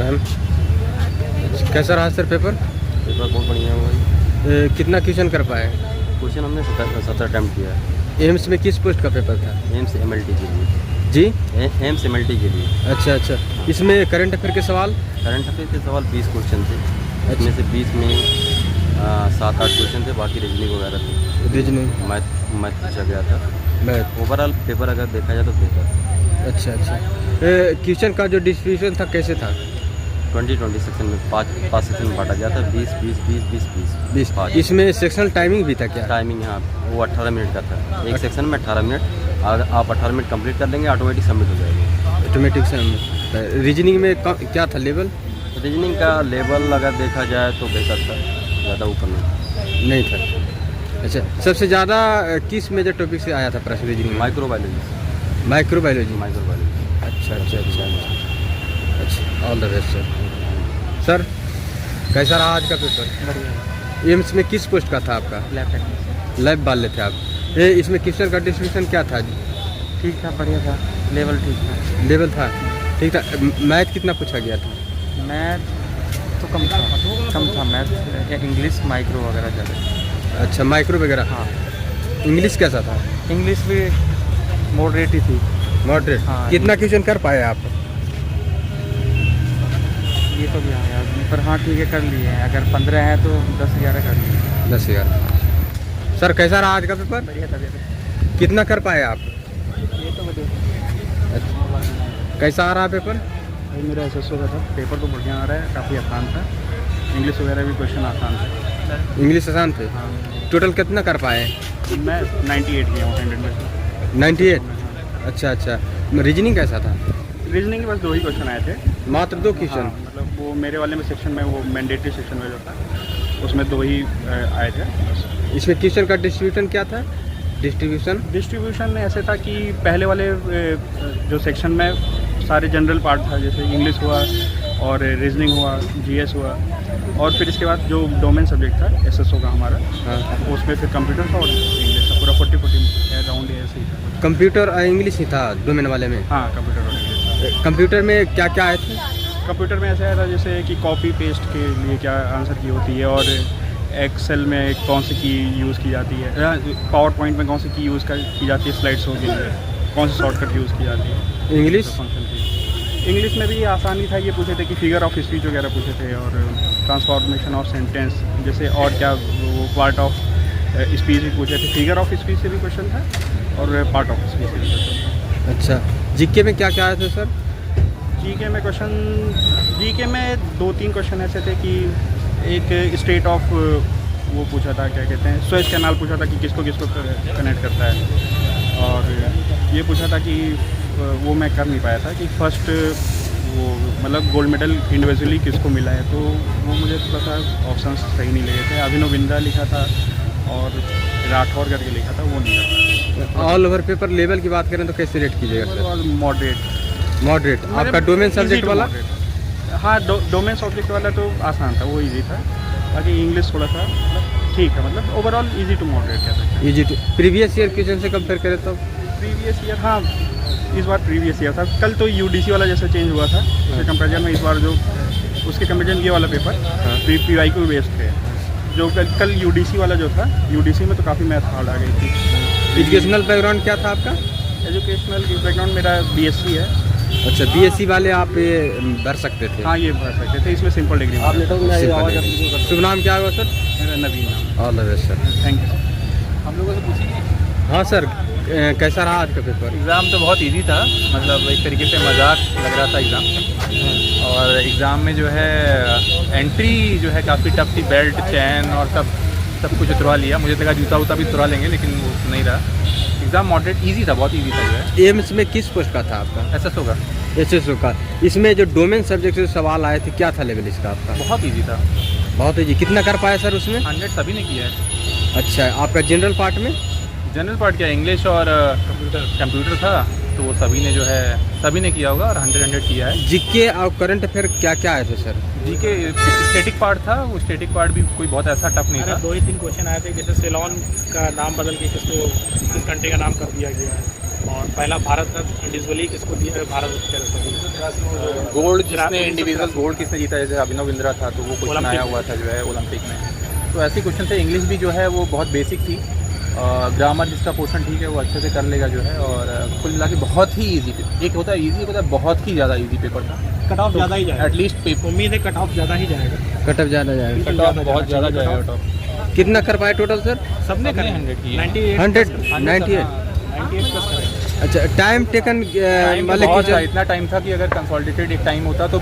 Ma'am कैसा रहा sir paper? Paper बहुत बढ़िया है भाई। कितना क्वेश्चन कर पाए? क्वेश्चन हमने 70 अटैम्प्ट किया है। एम्स में किस पोस्ट का पेपर था? एम्स MLT के लिए। जी एम्स MLT के लिए। अच्छा, इसमें करंट अफेयर के सवाल? करंट अफेयर के सवाल 20 क्वेश्चन थे। इसमें से 20 में 7-8 क्वेश्चन थे, बाकी रीजनिंग वगैरह थे। रीजनिंग मैथ पूछा गया था। मैथ। ओवरऑल पेपर अगर देखा जाए तो बेहतर। अच्छा क्वेश्चन का जो डिस्ट्रीब्यूशन था कैसे था? 20 सेक्शन में 5 सेक्शन में बांटा गया था। 20 5। इसमें सेक्शनल टाइमिंग भी था क्या? टाइमिंग यहाँ वो 18 मिनट का था। एक सेक्शन में 18 मिनट। अगर आप 18 मिनट कंप्लीट कर लेंगे ऑटोमेटिक सबमिट हो जाएगी। ऑटोमेटिक से। रीजनिंग में क्या था लेवल? रीजनिंग का लेवल अगर देखा जाए तो बेहतर था, ज़्यादा ऊपर नहीं था। अच्छा, सबसे ज़्यादा किस मेजर टॉपिक से आया था प्रश्न रीजनिंग? माइक्रोबायोलॉजी। माइक्रोबायोलॉजी। अच्छा, ऑल द बेस्ट सर। कैसा रहा आज का पेपर? बढ़िया। एम्स में किस पोस्ट का था आपका? Lab technician. लैब वाले थे आप। इसमें क्वेश्चन का डिस्ट्रीब्यूशन क्या था? ठीक था, बढ़िया था, लेवल लेवल था ठीक था। मैथ कितना पूछा गया था? मैथ तो कम था मैथ। इंग्लिश माइक्रो वगैरह ज़्यादा। अच्छा, माइक्रो वगैरह। हाँ। इंग्लिश कैसा था? इंग्लिश भी मॉडरेट ही थी। मॉडरेट। हाँ। कितना क्वेश्चन कर पाए आप? ये तो भी आया पर हाँ ठीक है, कर लिए हैं। अगर 15 हैं तो 10-11 कर लिए। 10-11। सर कैसा रहा आज का पेपर? बढ़िया था। कितना कर पाए आप? ये तो बढ़िया। कैसा आ रहा पेपर? भाई मेरा SSO का था। पेपर तो बढ़िया आ रहा है, काफ़ी आसान था। इंग्लिश वगैरह भी क्वेश्चन आसान थे। इंग्लिश आसान थे। हाँ। टोटल कितना कर पाए? मैं 98 किया हूँ 100 में से। 98। अच्छा। रीजनिंग कैसा था? रीजनिंग के बस 2 ही क्वेश्चन आए थे। मात्र 2 क्वेश्चन? हाँ, मतलब वो मेरे वाले में सेक्शन में, वो मैंडेटरी सेक्शन में जो था उसमें 2 ही आए थे बस। इसमें क्वेश्चन का डिस्ट्रीब्यूशन क्या था? डिस्ट्रीब्यूशन ऐसे था कि पहले वाले जो सेक्शन में सारे जनरल पार्ट था, जैसे इंग्लिश हुआ और रीजनिंग हुआ, GS हुआ, और फिर इसके बाद जो डोमेन सब्जेक्ट था SSO का हमारा, हाँ। उसमें फिर कंप्यूटर था और इंग्लिश था। पूरा 40-40 अराउंड ऐसे ही था। कंप्यूटर और इंग्लिश ही था डोमेन वाले में? हाँ, कंप्यूटर और इंग्लिश। कंप्यूटर में क्या क्या आए थे? कंप्यूटर में ऐसा आया था जैसे कि कॉपी पेस्ट के लिए क्या आंसर की होती है, और एक्सेल में कौन सी की यूज़ की जाती है, पावर पॉइंट में कौन सी की यूज़ की जाती है स्लाइड शो के लिए, कौन सी शॉर्टकट यूज़ की जाती है। इंग्लिश फंक्शन की इंग्लिश में भी आसानी था। ये पूछे थे कि फिगर ऑफ स्पीच वगैरह पूछे थे, और ट्रांसफॉर्मेशन ऑफ सेंटेंस, जैसे और क्या वो पार्ट ऑफ स्पीच भी पूछे थे। फिगर ऑफ स्पीच से भी क्वेश्चन था और पार्ट ऑफ स्पीच से भी क्वेश्चन। अच्छा, जीके में क्या क्या आए थे सर? जीके में 2-3 क्वेश्चन ऐसे थे कि एक स्टेट ऑफ वो पूछा था, क्या कहते हैं, सुएज कैनाल पूछा था कि किसको कनेक्ट करता है, और ये पूछा था कि वो मैं कर नहीं पाया था कि फर्स्ट वो मतलब गोल्ड मेडल इंडिविजुअली किसको मिला है, तो वो मुझे थोड़ा सा ऑप्शन सही नहीं लगे थे। अभिनव बिंद्रा लिखा था और राठौर करके लिखा था, वो नहीं लगा। ऑल ओवर पेपर लेवल की बात करें तो कैसे रेट कीजिएगा सर? मॉडरेट। आपका डोमेन सब्जेक्ट वाला? हाँ, डोमेन सब्जेक्ट वाला तो आसान था, वो इजी था। बाकी इंग्लिश थोड़ा सा ठीक है, मतलब ओवरऑल इजी टू मॉडरेट कह सकते हैं। Easy too. Previous year question से कंपेयर करें तो? प्रीवियस ईयर, हाँ इस बार प्रीवियस ईयर था। कल तो UDC वाला जैसे चेंज हुआ था, उसके कंपेरिजन में इस बार जो उसके कंपेरिजन ये वाला पेपर PYQ बेस्ड थे। जो कल UDC वाला जो था, UDC में तो काफ़ी मैथ हार्ड आ गई थी। एजुकेशनल बैकग्राउंड क्या था आपका? एजुकेशनल बैकग्राउंड मेरा BSc है। अच्छा, BSc वाले आप ये भर सकते थे? हाँ, ये भर सकते थे, इसमें सिंपल डिग्री। शुभ नाम क्या होगा सर? मेरा नवीन नाम। All the best sir. Thank you. हम लोगों से पूछिए। हाँ सर, कैसा रहा आज का पेपर? एग्ज़ाम तो बहुत इजी था, मतलब एक तरीके से मजाक लग रहा था एग्ज़ाम। और एग्ज़ाम में जो है एंट्री जो है काफ़ी टफ थी, बेल्ट चैन और सब कुछ उतरवा लिया। मुझे लगा जूता वूता भी उतरवा लेंगे, लेकिन वो नहीं रहा। एग्ज़ाम मॉडरेट इजी था, बहुत इजी था जो है। एम्स में किस पोस्ट का था आपका? SSO का। SSO का। इसमें जो डोमेन सब्जेक्ट से सवाल आए थे, क्या था लेवल इसका आपका? बहुत इजी था। बहुत ईजी। कितना कर पाया सर उसमें? 100 सभी ने किया है। अच्छा, आपका जनरल पार्ट में? जनरल पार्ट क्या, इंग्लिश और कंप्यूटर था, तो वो सभी ने जो है सभी ने किया होगा और 100 किया है। जीके और करंट अफेयर क्या क्या आए थे सर? जीके स्टैटिक पार्ट था, वो स्टैटिक पार्ट भी कोई बहुत ऐसा टफ नहीं था। 2-3 क्वेश्चन आए थे, जैसे सेलोन का नाम बदल के किस कंट्री का नाम कर दिया गया है, और पहला भारत का इंडिविजुअली किसको दिया है, भारत गोल्ड जिसने इंडिविजुअल गोल्ड किसने जीता, जैसे अभिनव बिंद्रा था तो वो क्वेश्चन आया हुआ था जो है ओलंपिक में। तो ऐसे क्वेश्चन थे। इंग्लिश भी जो है वो बहुत बेसिक थी। ग्रामर जिसका पोर्शन ठीक है वो अच्छे से कर लेगा जो है। और कुल मिला के बहुत ही ईजी, एक होता है ईजी, एक होता है बहुत ही ज़्यादा ईजी पेपर था। कट ऑफ ज़्यादा ही जाएगा, एटलीस्ट पेपर उम्मीद है कट ऑफ ज़्यादा ही जाएगा। कट ऑफ ज़्यादा जाएगा, कट ऑफ बहुत ज़्यादा जाएगा कट ऑफ। कितना कर पाए टोटल सर? सबने करे 100 की 198। 98 प्लस करे। अच्छा, टाइम टेकन वाले बहुत क्वेश्चन इतना टाइम था कि अगर कंसोलिडेटेड एक टाइम होता तो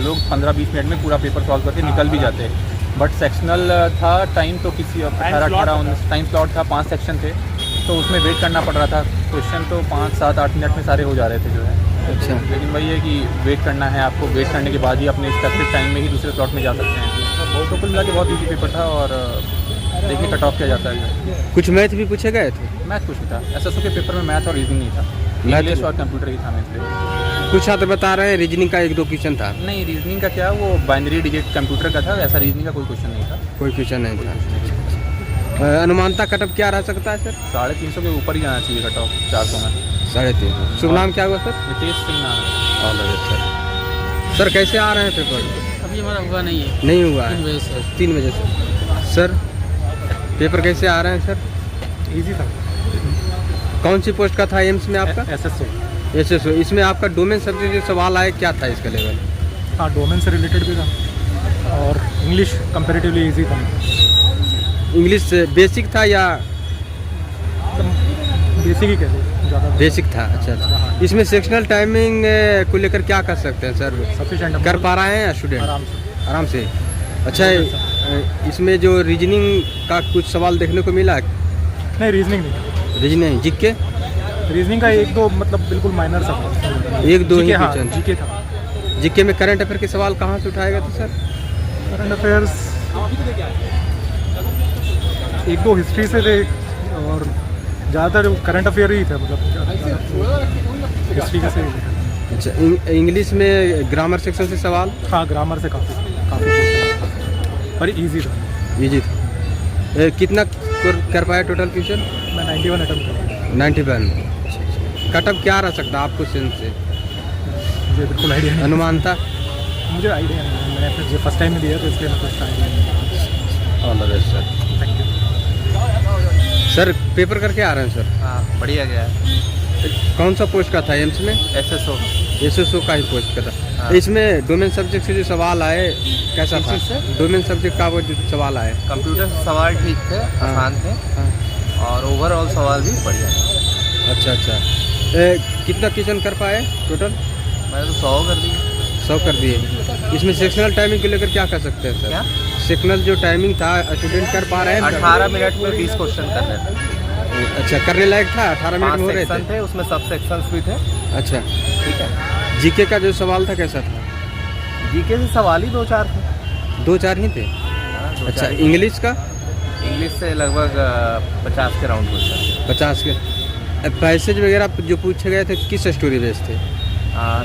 लोग 15-20 मिनट में पूरा पेपर सॉल्व करके निकल भी जाते। बट सेक्शनल था टाइम, तो किसी 18-19 टाइम स्लॉट था, 5 सेक्शन थे तो उसमें वेट करना पड़ रहा था। क्वेश्चन तो 5-7-8 मिनट में सारे हो जा रहे थे जो है। अच्छा, लेकिन वही है कि वेट करना है आपको, वेट करने के बाद ही अपने स्पेसिफिक टाइम में ही दूसरे स्लॉट में जा सकते हैं। तो कुल मिला के बहुत ईजी पेपर था। और देखिए कट ऑफ किया जाता है। कुछ मैथ भी पूछे गए थे? मैथ कुछ नहीं था। SSO के पेपर में मैथ और रीजनिंग नहीं था, इंग्लिश और कंप्यूटर ही था मैथ पे। कुछ छात्र बता रहे हैं रीजनिंग का 1-2 क्वेश्चन था। नहीं, रीजनिंग का क्या, वो बाइनरी डिजिट कंप्यूटर का था, ऐसा रीजनिंग का कोई क्वेश्चन नहीं था। कोई क्वेश्चन नहीं था। अनुमानता कट ऑफ क्या रह सकता है सर? 350 के ऊपर ही जाना चाहिए कट ऑफ 400 में। 350। शुभ नाम क्या हुआ सर? नितेश सिंह नाम है। सर कैसे आ रहे हैं पेपर? अभी हमारा हुआ नहीं है, नहीं हुआ है 3 बजे से। सर पेपर कैसे आ रहे हैं सर? ईजी था। कौन सी पोस्ट का था एम्स में आपका? SSO। SSO। इसमें आपका डोमेन सब्जेक्ट जो सवाल आए क्या था इसका लेवल? हाँ, डोमेन से रिलेटेड भी था और इंग्लिश कंपैरेटिवली ईजी था। इंग्लिश बेसिक था या बेसिक ही कहते हैं, ज़्यादा बेसिक था? अच्छा अच्छा। इसमें सेक्शनल टाइमिंग को लेकर क्या कर सकते हैं सर? सफिशेंट कर पा रहे हैं स्टूडेंट आराम से। आराम से? अच्छा, इसमें जो रीजनिंग का कुछ सवाल देखने को मिला? नहीं, रीजनिंग नहीं, रीजनिंग जीके रीजनिंग का 1-2 मतलब बिल्कुल माइनर सा था। 1-2 ही हाँ, क्वेश्चन। जीके था। जीके में करंट अफेयर के सवाल कहाँ से उठाएगा तो सर? करंट अफेयर्स 1-2 हिस्ट्री से थे और ज़्यादातर करंट अफेयर ही थे, मतलब हिस्ट्री का से। अच्छा, इंग्लिश में ग्रामर सेक्शन से सवाल? हाँ, ग्रामर से काफ़ी पर इजी था। इजी था। कितना कर पाया टोटल क्वेश्चन? मैं 91 अटेम्प्ट कर 91। कट ऑफ क्या रह सकता है आपको सेंस से? मुझे बिल्कुल आइडिया नहीं, अनुमानता? मुझे आइडिया नहीं, मैंने फिर फर्स्ट टाइम में दिया तो इसलिए मैं कुछ आइडिया नहीं। All the best sir. Thank you sir paper करके आ रहे हैं सर? हाँ, बढ़िया गया है। कौन सा पोस्ट का था एम्स में? SSO। SSO का ही पोस्ट का था। हाँ। इसमें डोमेन सब्जेक्ट से जो सवाल आए कैसा था? डोमेन सब्जेक्ट का वो जो सवाल आए? कंप्यूटर से सवाल ठीक थे, आसान थे हाँ। और ओवरऑल सवाल भी बढ़िया था। अच्छा अच्छा। कितना क्वेश्चन कर पाए टोटल? मैंने तो 100 कर दी। 100 कर दिए। इसमें सेक्शनल टाइमिंग को लेकर क्या कर सकते हैं सर? क्या? सेक्शनल जो टाइमिंग था स्टूडेंट कर पा रहे हैं? 18 मिनट में 20 क्वेश्चन करने थे। अच्छा, करने लायक था? 18 मिनट 5 में हो रहे सेक्शन थे? थे, उसमें सब सेक्शंस भी थे। अच्छा। ठीक है। जीके का जो सवाल था कैसा था? जीके से सवाल ही 2-4 थे। 2-4 ही थे? हाँ, 2-4 अच्छा, ही। इंग्लिश का? इंग्लिश से लगभग 50 के राउंड क्वेश्चन। 50 के। पैसेज वगैरह जो पूछे गए थे किस स्टोरी बेस थे?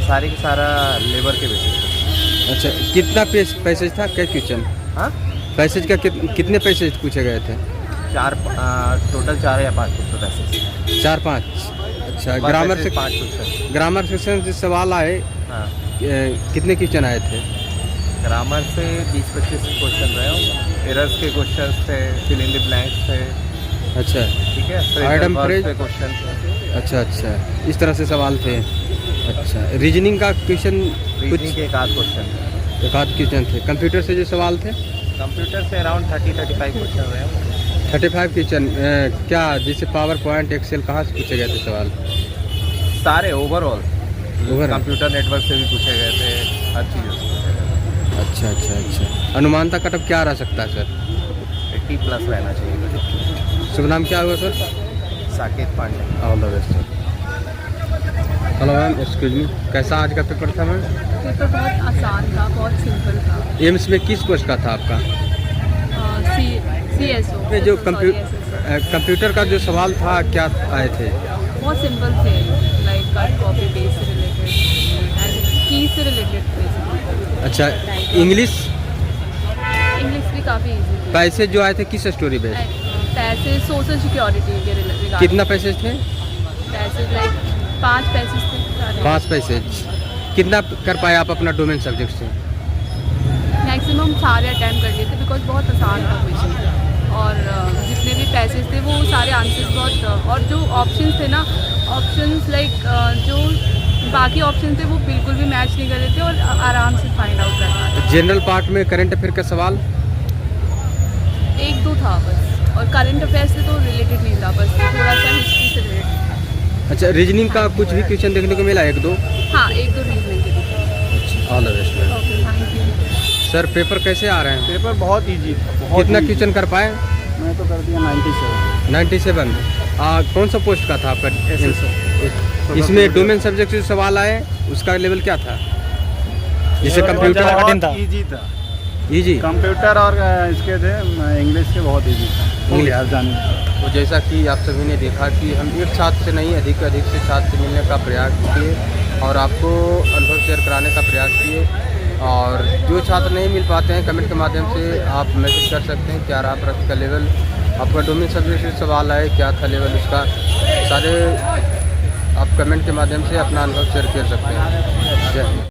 सारे के सारा लेबर के बेसिस पे। अच्छा, कितना पैसेज था? क्या क्वेश्चन? हाँ, पैसेज का कितने पैसेज पूछे गए थे? टोटल 4 या 5 क्वेश्चन ऐसे। 4-5। अच्छा, ग्रामर से 5 क्वेश्चन। ग्रामर सेक्शन से सवाल आए हाँ, कितने क्वेश्चन आए थे? ग्रामर से 20-25 क्वेश्चन रहे होंगे। एरर्स के क्वेश्चन थे, फिल इन द ब्लैंक्स थे। अच्छा ठीक है, आइटम फ्रेज फ्रेज पे क्वेश्चन थे। अच्छा अच्छा, इस तरह से सवाल थे। अच्छा, रीजनिंग का क्वेश्चन रीजनिंग के 1 क्वेश्चन थे। 1 क्वेश्चन थे। कंप्यूटर से जो सवाल थे? कंप्यूटर से अराउंड 30-35 क्वेश्चन रहे होंगे। 35 क्वेश्चन। क्या जैसे पावर पॉइंट एक्सेल कहाँ से पूछे गए थे सवाल? सारे ओवरऑल Overall? कंप्यूटर नेटवर्क से भी पूछे गए थे, हर चीज़ से पूछे गए थे। अच्छा अच्छा अच्छा। अनुमानता कट ऑफ क्या रह सकता है सर? 80 प्लस रहना चाहिए। शुभ नाम क्या हुआ sir? Saket Pandey. All the best sir. Hello ma'am, excuse me, कैसा आज का पेपर था मैम? पेपर बहुत आसान था, बहुत सिंपल था। एम्स में किस पोस्ट का था आपका? CSO में जो कंप्यूटर का जो सवाल था क्या आए थे? बहुत सिंपल थे, लाइक कट कॉपी पेस्ट से रिलेटेड एंड की से रिलेटेड। अच्छा, इंग्लिश भी काफ़ी इजी थी। पैसेज जो आए थे किस स्टोरी बेस? पैसे सोशल सिक्योरिटी के रिगार्डिंग। कितना पैसेज थे? पैसेज लाइक 5 पैसेज थे सारे। 5 पैसेज। कितना कर पाए आप अपना डोमेन सब्जेक्ट से? मैक्सिमम सारे अटैम्प्ट कर लिए थे बिकॉज बहुत आसान था क्वेश्चन, और जितने भी पैसेज थे वो सारे आंसर्स बहुत, और जो ऑप्शंस थे ना, ऑप्शंस लाइक जो बाकी ऑप्शन थे वो बिल्कुल भी मैच नहीं कर रहे थे और आराम से फाइंड आउट करना था। जनरल पार्ट में करंट अफेयर का सवाल एक दो था बस, और करंट अफेयर से तो रिलेटेड नहीं था, बस थोड़ा सा हिस्ट्री से रिलेटेड था। अच्छा, रीजनिंग का कुछ भी क्वेश्चन देखने को मिला? एक दो? हाँ, एक दो रीजनिंग के भी। All the best ma'am. Okay, thank you. Sir paper कैसे आ रहे हैं? पेपर बहुत ईजी था, बहुत कितना easy। क्वेश्चन कर पाए? मैं तो कर दिया 97। 97। कौन सा पोस्ट का था आपका? इसमें डोमेन सब्जेक्ट से सवाल आए, उसका लेवल क्या था? जैसे कंप्यूटर बहुत ईजी था, इजी। कंप्यूटर और इसके थे इंग्लिश के बहुत ईजी था, हो गया जाने। तो जैसा कि आप सभी ने देखा कि हम एक छात्र से नहीं, अधिक से अधिक से छात्र से मिलने का प्रयास किए और आपको अनुभव शेयर कराने का प्रयास किए। और जो छात्र नहीं मिल पाते हैं, कमेंट के माध्यम से आप मैसेज कर सकते हैं क्या रहा प्रश्न का लेवल, आपका डोमेन सब्जेक्ट से सवाल आए क्या था लेवल उसका, सारे आप कमेंट के माध्यम से अपना अनुभव शेयर कर सकते हैं। जय हिंद।